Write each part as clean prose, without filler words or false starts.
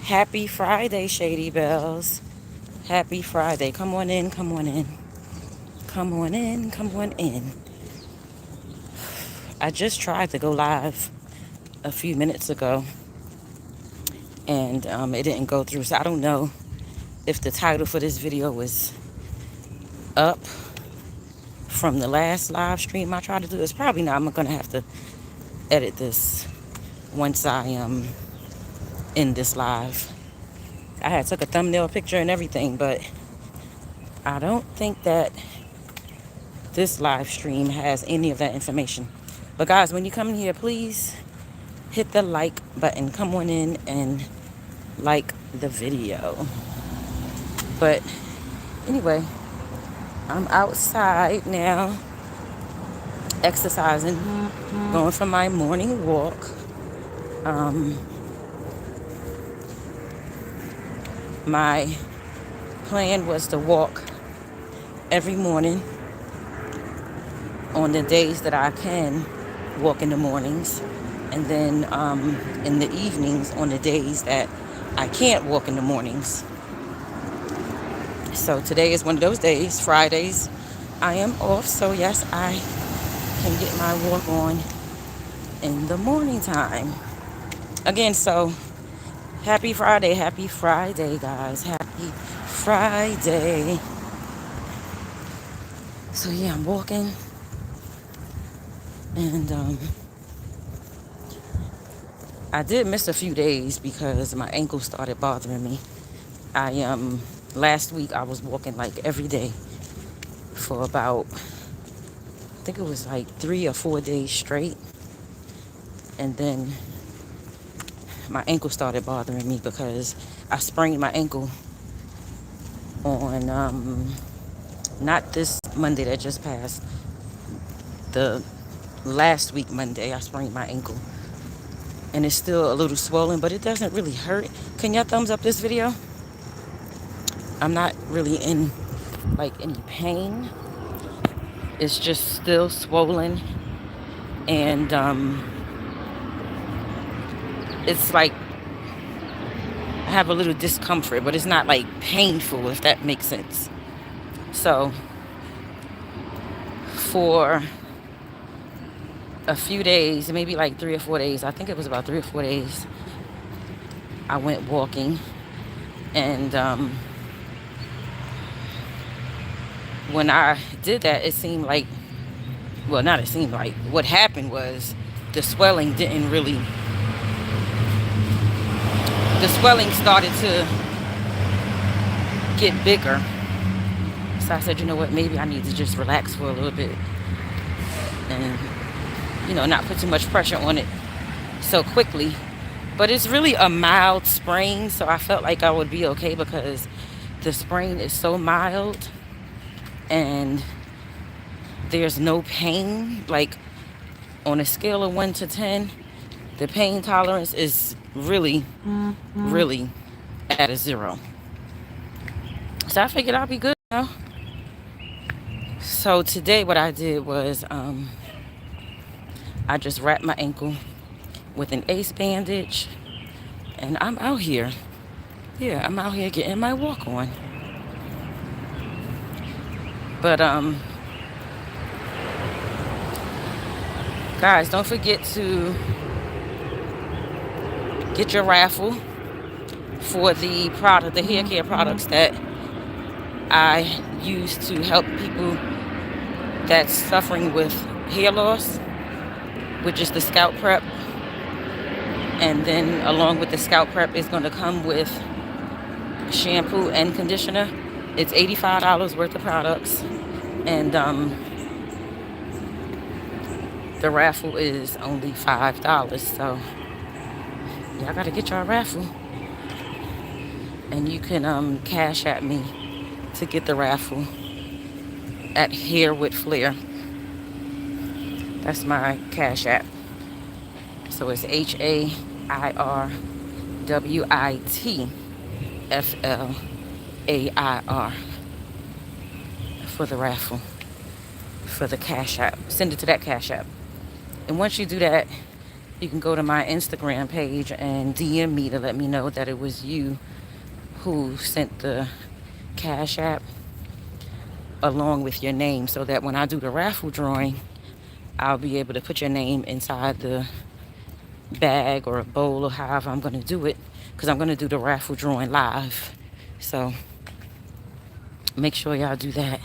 Happy Friday, Shady Bells. Happy Friday. Come on in, come on in. Come on in, come on in. I just tried to go live a few minutes ago and it didn't go through. So I don't know if the title for this video was up from the last live stream I tried to do. It's probably not. I'm going to have to edit this once I end this live. I had took a thumbnail picture and everything, but I don't think that this live stream has any of that information. But guys, when you come in here, please hit the like button. Come on in and like the video. But anyway, I'm outside now, exercising, going for my morning walk. My plan was to walk every morning on the days that I can walk in the mornings, and then in the evenings on the days that I can't walk in the mornings. So today is one of those days. Fridays I am off, so yes, I can get my walk on in the morning time. Again, so happy Friday, guys. Happy Friday. So yeah, I'm walking, and I did miss a few days because my ankle started bothering me. Last week I was walking like every day for about, I think it was like 3 or 4 days straight, and then my ankle started bothering me because I sprained my ankle on not this Monday that just passed, the last week Monday. I sprained my ankle and it's still a little swollen, but it doesn't really hurt. Can y'all thumbs up this video? I'm not really in like any pain. It's just still swollen, and it's like I have a little discomfort, but it's not like painful, if that makes sense. So for a few days, maybe like 3 or 4 days, I think it was about 3 or 4 days, I went walking, and when I did that, it seemed like, well, not it seemed like, what happened was the swelling started to get bigger. So I said, you know what, maybe I need to just relax for a little bit and, not put too much pressure on it so quickly. But it's really a mild sprain, so I felt like I would be okay because the sprain is so mild and there's no pain. Like, on a scale of 1 to 10, the pain tolerance is really, really at a 0. So I figured I'll be good, So today what I did was I just wrapped my ankle with an ace bandage, and I'm out here. Yeah, I'm out here getting my walk on. But guys, don't forget to get your raffle for the hair care products that I use to help people that's suffering with hair loss, which is the scalp prep. And then along with the scalp prep is going to come with shampoo and conditioner. It's $85 worth of products, and the raffle is only $5. So y'all gotta get y'all raffle, and you can cash at me to get the raffle at Hair with Flair. That's my cash app. So it's HAIRWITFLAIR for the raffle, for the cash app. Send it to that cash app. And once you do that, you can go to my Instagram page and DM me to let me know that it was you who sent the Cash App along with your name, so that when I do the raffle drawing, I'll be able to put your name inside the bag or a bowl or however I'm going to do it, because I'm going to do the raffle drawing live. So make sure y'all do that.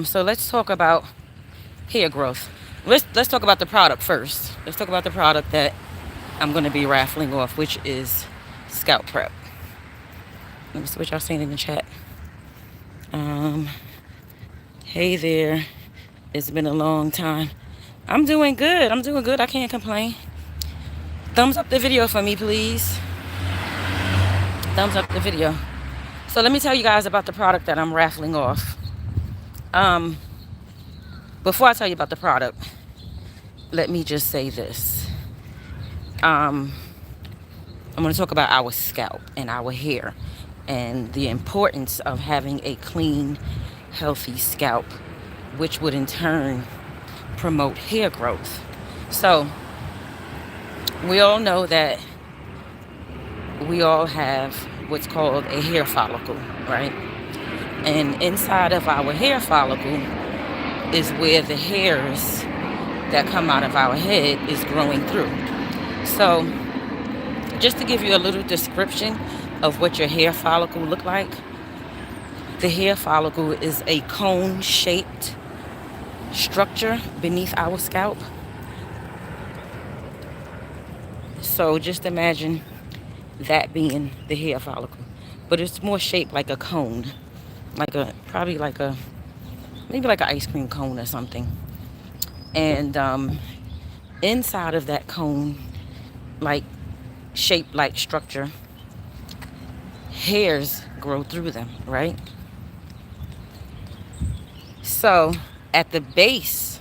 So let's talk about hair growth. Let's talk about the product first. Let's talk about the product that I'm going to be raffling off, which is scalp prep. Let me see what y'all saying in the chat. Hey there. It's been a long time. I'm doing good. I can't complain. Thumbs up the video for me, please. Thumbs up the video. So let me tell you guys about the product that I'm raffling off. Before I tell you about the product, let me just say this. I'm going to talk about our scalp and our hair and the importance of having a clean, healthy scalp, which would in turn promote hair growth. So we all know that we all have what's called a hair follicle, right? And inside of our hair follicle is where the hairs that come out of our head is growing through. So just to give you a little description of what your hair follicle look like, the hair follicle is a cone-shaped structure beneath our scalp. So just imagine that being the hair follicle, but it's more shaped like a cone, maybe like an ice cream cone or something. And inside of that cone, like shaped like structure, hairs grow through them, right? So at the base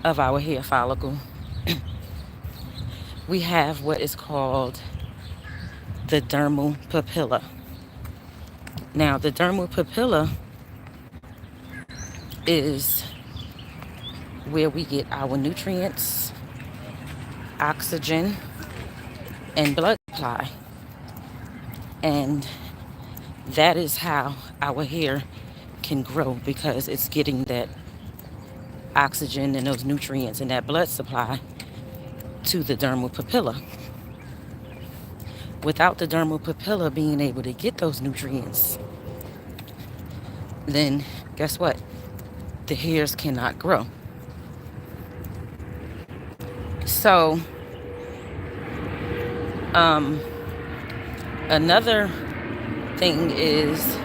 of our hair follicle, we have what is called the dermal papilla. Now, the dermal papilla is where we get our nutrients, oxygen, and blood supply. And that is how our hair can grow, because it's getting that oxygen and those nutrients and that blood supply to the dermal papilla. Without the dermal papilla being able to get those nutrients, then guess what? The hairs cannot grow. So, another thing is,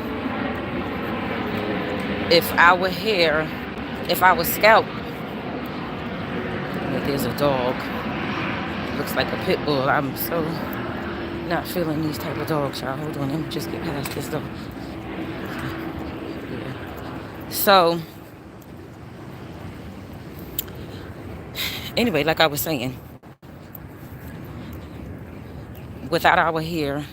if our scalp, there's a dog, it looks like a pit bull. I'm so not feeling these type of dogs, y'all. Hold on, let me just get past this dog. Yeah. So, anyway, like I was saying, without our hair,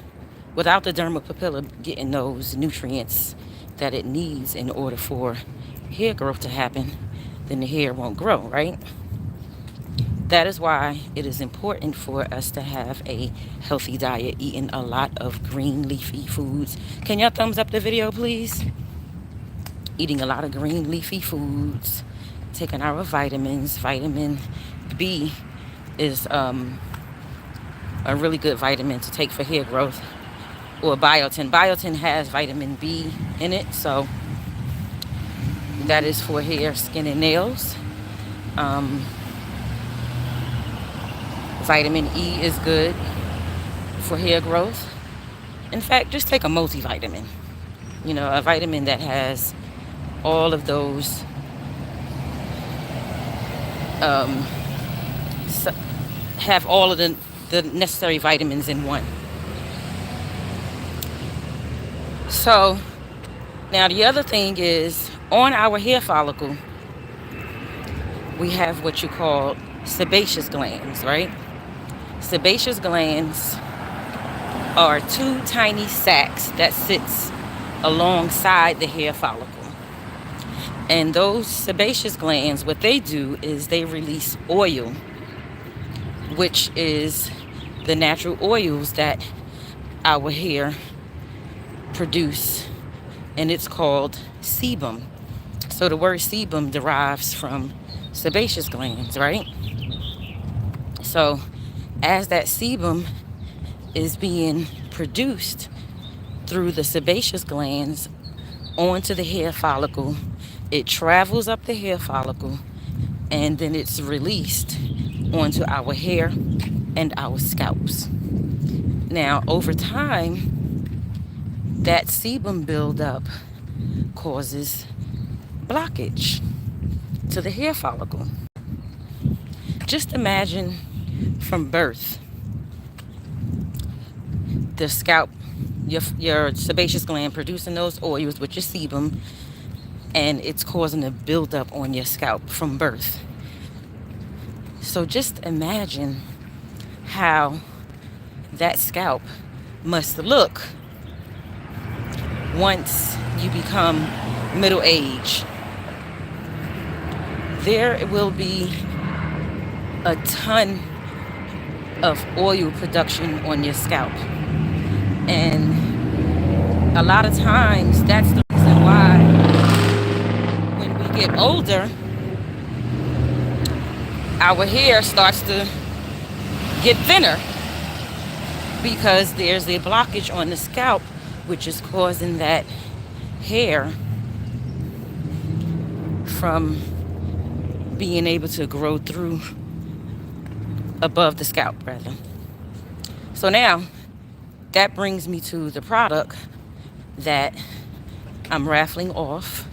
without the dermal papilla getting those nutrients that it needs in order for hair growth to happen, then the hair won't grow, right? That is why it is important for us to have a healthy diet, eating a lot of green leafy foods. Can y'all thumbs up the video, please? Eating a lot of green leafy foods, taking our vitamins. Vitamin B is a really good vitamin to take for hair growth, or biotin. Biotin has vitamin B in it, so that is for hair, skin, and nails. Vitamin E is good for hair growth. In fact, just take a multivitamin. You know, a vitamin that has all of those have all of the necessary vitamins in one. So now the other thing is, on our hair follicle, we have what you call sebaceous glands, right? Sebaceous glands are two tiny sacs that sits alongside the hair follicle. And those sebaceous glands, what they do is they release oil which is the natural oils that our hair produce, and it's called sebum. So the word sebum derives from sebaceous glands, right? So as that sebum is being produced through the sebaceous glands onto the hair follicle, it travels up the hair follicle, and then it's released onto our hair and our scalps. Now, over time, that sebum buildup causes blockage to the hair follicle. Just imagine from birth, the scalp, your sebaceous gland producing those oils with your sebum, and it's causing a buildup on your scalp from birth. So just imagine how that scalp must look once you become middle age. There will be a ton of oil production on your scalp. And a lot of times that's the reason why when we get older, our hair starts to get thinner, because there's a blockage on the scalp, which is causing that hair from being able to grow through above the scalp, rather. So now that brings me to the product that I'm raffling off,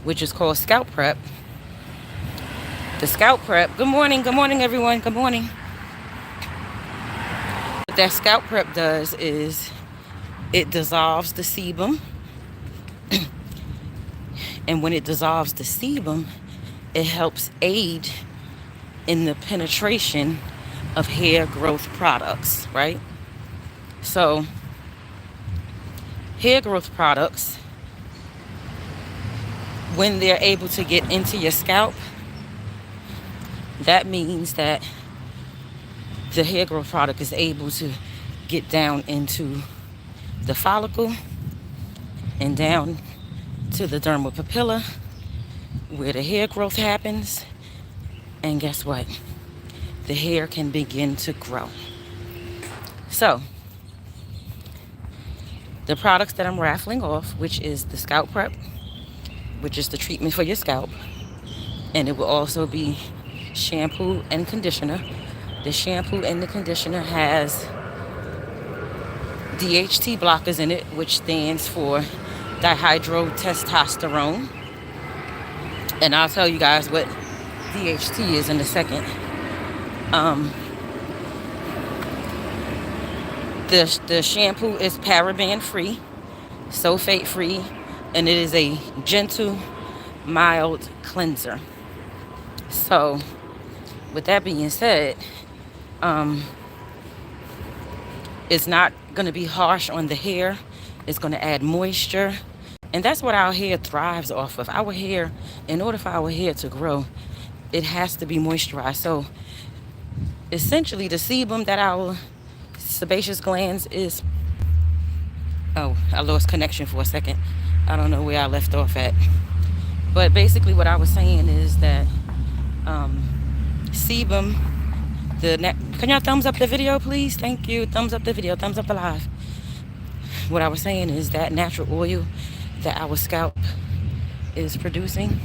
which is called Scalp Prep. The Scalp Prep, good morning everyone, good morning. What that Scalp Prep does is it dissolves the sebum. And when it dissolves the sebum, it helps aid in the penetration of hair growth products, right? So hair growth products, when they're able to get into your scalp, that means that the hair growth product is able to get down into the follicle and down to the dermal papilla where the hair growth happens. And guess what? The hair can begin to grow. So the products that I'm raffling off, which is the Scalp Prep, which is the treatment for your scalp, and it will also be shampoo and conditioner. The shampoo and the conditioner has DHT blockers in it, which stands for dihydrotestosterone. And I'll tell you guys what DHT is in a second. The shampoo is paraben free, sulfate free, and it is a gentle, mild cleanser. So with that being said, it's not going to be harsh on the hair. It's going to add moisture. And that's what our hair thrives off of. Our hair, in order for our hair to grow, it has to be moisturized. So essentially the sebum that our sebaceous glands is... Oh, I lost connection for a second. I don't know where I left off at. But basically what I was saying is that sebum, can y'all thumbs up the video, please? Thank you. Thumbs up the video. Thumbs up the live. What I was saying is that natural oil that our scalp is producing,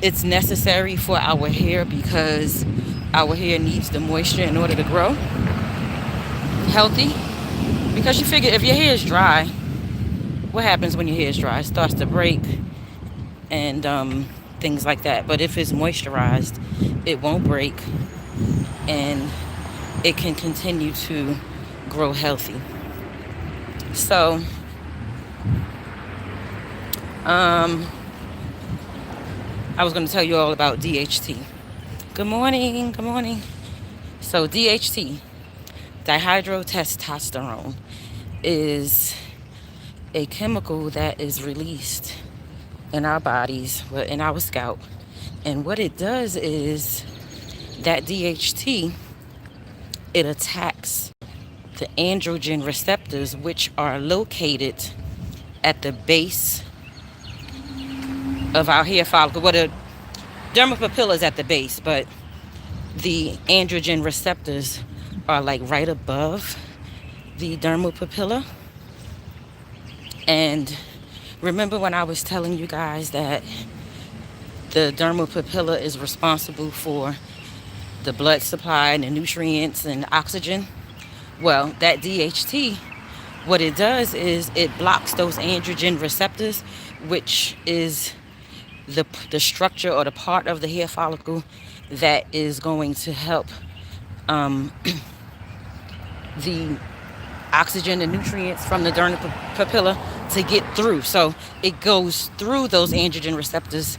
it's necessary for our hair because our hair needs the moisture in order to grow healthy. Because you figure if your hair is dry, what happens when your hair is dry? It starts to break and things like that. But if it's moisturized, it won't break and it can continue to grow healthy. So I was going to tell you all about DHT. Good morning, good morning. So DHT, dihydrotestosterone, is a chemical that is released in our bodies, in our scalp. And what it does is that DHT, it attacks the androgen receptors, which are located at the base of our hair follicle. Well, the dermal papilla is at the base, but the androgen receptors are like right above the dermal papilla. And remember when I was telling you guys that the dermal papilla is responsible for the blood supply and the nutrients and oxygen? Well, that DHT, what it does is it blocks those androgen receptors, which is the structure or the part of the hair follicle that is going to help um, the oxygen and nutrients from the dermal papilla to get through. So it goes through those androgen receptors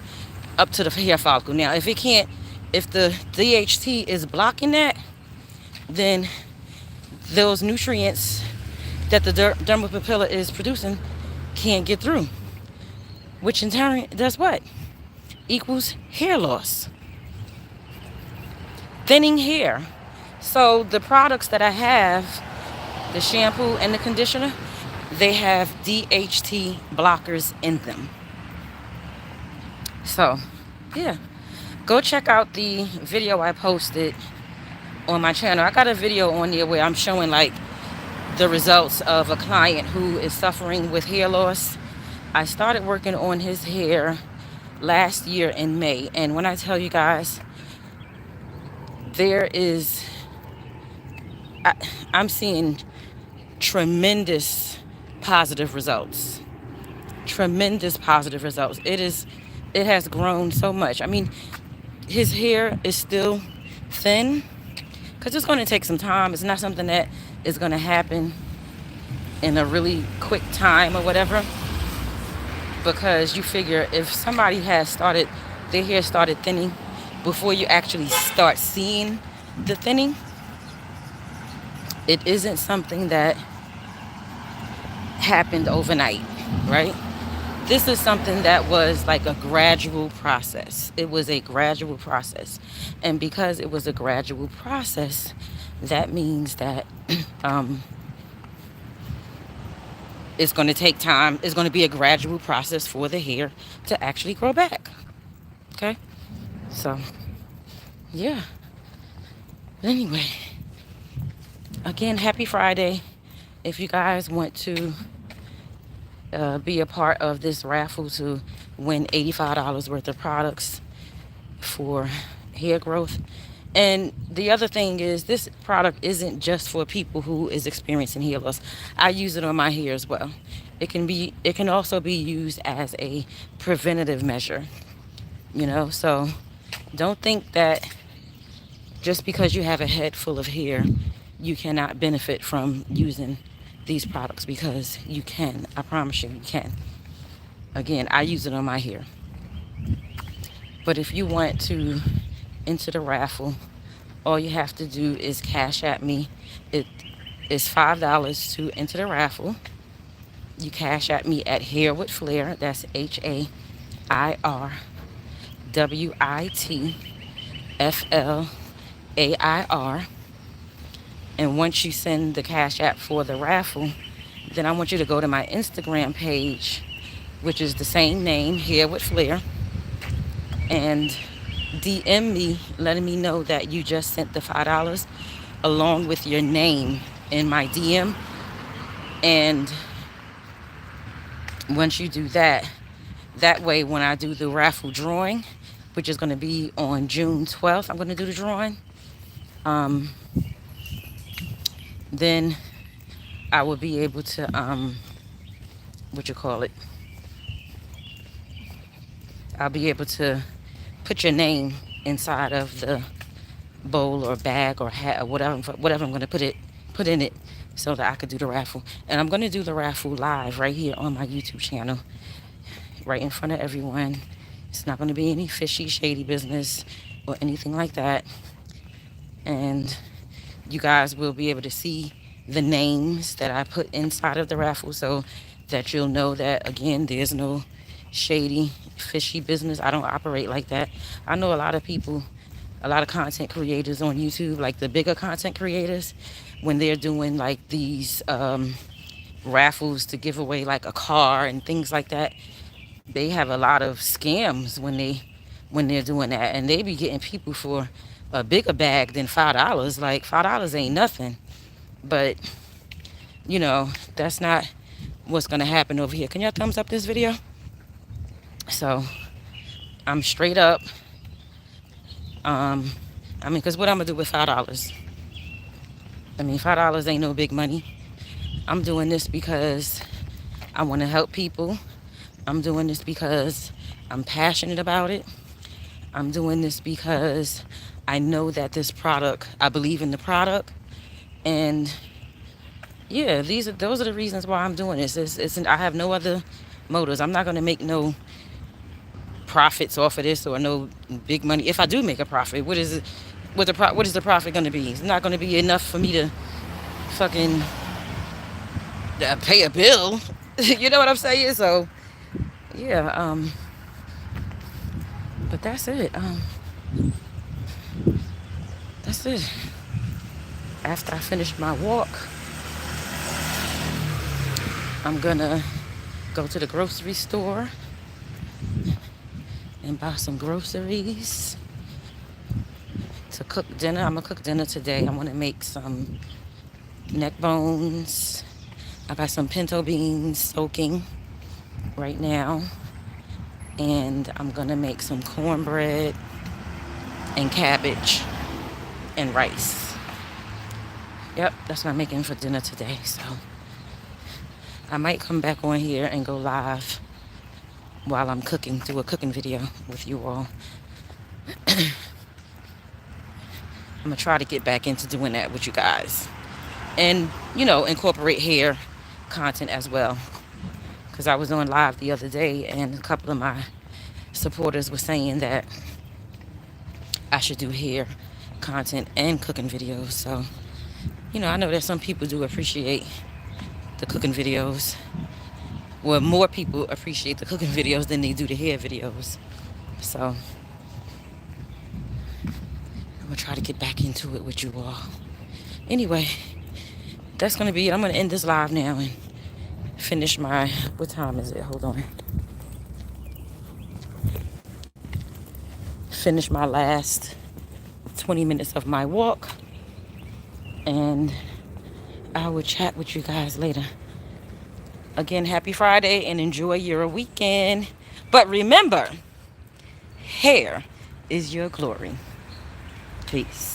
up to the hair follicle. Now, if the DHT is blocking that, then those nutrients that the dermal papilla is producing can't get through, which in turn does what? Equals hair loss, thinning hair. So the products that I have, the shampoo and the conditioner, they have DHT blockers in them. So, yeah, go check out the video I posted on my channel. I got a video on there where I'm showing like the results of a client who is suffering with hair loss. I started working on his hair last year in May, and when I tell you guys, I'm seeing tremendous positive results. Tremendous positive results. It has grown so much. I mean, his hair is still thin because it's going to take some time. It's not something that is going to happen in a really quick time or whatever, because you figure if somebody their hair started thinning before you actually start seeing the thinning, it isn't something that happened overnight, right? This is something that was like a gradual process. It was a gradual process. And because it was a gradual process, that means that it's going to take time. It's going to be a gradual process for the hair to actually grow back. Okay? So, yeah. But anyway, again, happy Friday. If you guys want to be a part of this raffle to win $85 worth of products for hair growth. And the other thing is, this product isn't just for people who is experiencing hair loss. I use it on my hair as well. It can also be used as a preventative measure, so don't think that just because you have a head full of hair, you cannot benefit from using these products, because you can. I promise you can. Again, I use it on my hair. But if you want to enter the raffle, all you have to do is cash at me. It is $5 to enter the raffle. You cash at me at Hair with Flair. That's HAIRWITFLAIR. And once you send the cash app for the raffle, then I want you to go to my Instagram page, which is the same name, Hair with Flair, and DM me letting me know that you just sent the $5 along with your name in my DM. And once you do that, that way when I do the raffle drawing, which is going to be on June 12th, I'm going to do the drawing. Then I will be able to, I'll be able to put your name inside of the bowl or bag or hat or whatever I'm going to put in it so that I could do the raffle. And I'm going to do the raffle live right here on my YouTube channel, right in front of everyone. It's not going to be any fishy, shady business or anything like that. And you guys will be able to see the names that I put inside of the raffle, so that you'll know that, again, there's no shady, fishy business. I don't operate like that. I know a lot of people a lot of content creators on YouTube, like the bigger content creators, when they're doing like these raffles to give away like a car and things like that, they have a lot of scams when they're doing that, and they be getting people for a bigger bag than $5. Like $5 ain't nothing, but you know that's not what's gonna happen over here. Can y'all thumbs up this video? So I'm straight up. I mean, because what I'm gonna do with $5? I mean, $5 ain't no big money. I'm doing this because I want to help people. I'm doing this because I'm passionate about it. I'm doing this because I know that this product, I believe in the product. And yeah, those are the reasons why I'm doing this. I have no other motives. I'm not gonna make no profits off of this or no big money. If I do make a profit, what is it? What is the profit gonna be? It's not gonna be enough for me to fucking pay a bill. You know what I'm saying? So yeah, but that's it. That's it. After I finish my walk, I'm gonna go to the grocery store and buy some groceries to cook dinner. I'm gonna cook dinner today. I want to make some neck bones. I got some pinto beans soaking right now, and I'm gonna make some cornbread and cabbage and rice. Yep, that's what I'm making for dinner today. So I might come back on here and go live while I'm cooking, do a cooking video with you all. I'm gonna try to get back into doing that with you guys, and you know, incorporate hair content as well, because I was on live the other day and a couple of my supporters were saying that I should do hair content and cooking videos. So you know, I know that some people do appreciate the cooking videos. Well, more people appreciate the cooking videos than they do the hair videos. So I'm gonna try to get back into it with you all. Anyway, that's gonna be it. I'm gonna end this live now and finish my, what time is it? Hold on. Finish my last 20 minutes of my walk, and I will chat with you guys later. Again, happy Friday and enjoy your weekend. But remember, hair is your glory. Peace.